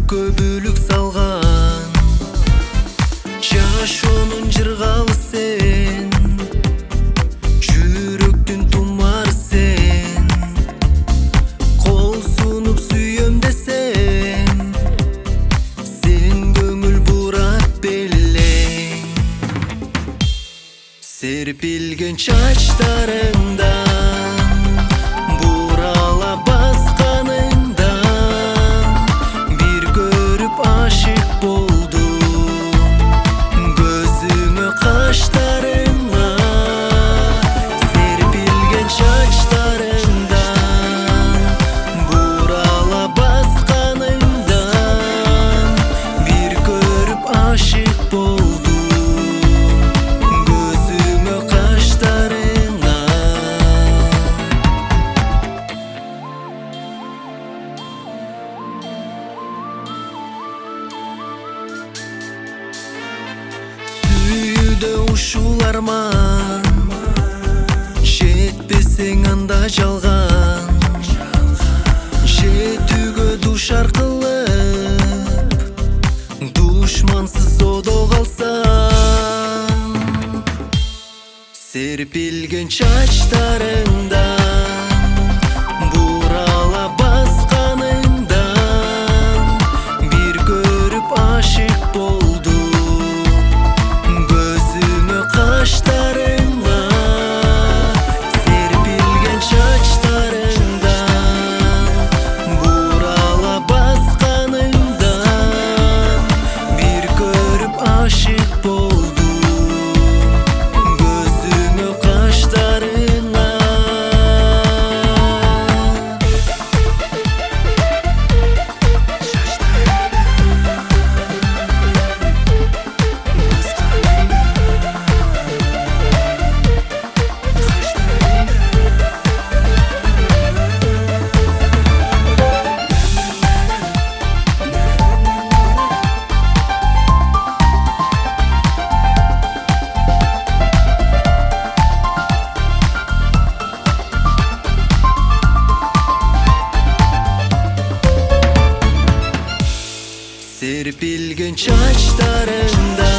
көбүлүк салган жашоонун жыргалы сен, жүрөктүн тумары сен. Кол сунуп сүйөм десем, сен көңүл бурап белең. Серпилген чачтарыңдан бурала басканыңдан бир көрүп ашык болдум. Көзүңө каштарыңа серпилген чачтарыңдан бурала басканыңдан бир көрүп ашык болдум. Сүйүүдө ушул арман, жетпесең анда жалган. Жетүүгө душар кылып, душмансыз одо калсаң. Серпилген чачтарыңдан бурала басканыңдан бир көрүп ашык болдум. Каштарыңа серпилген чачтарыңдан бурала басканыңдан бир көрүп ашык болдум. Көзүңө каштарыңа. Серпилген чачтарыңдан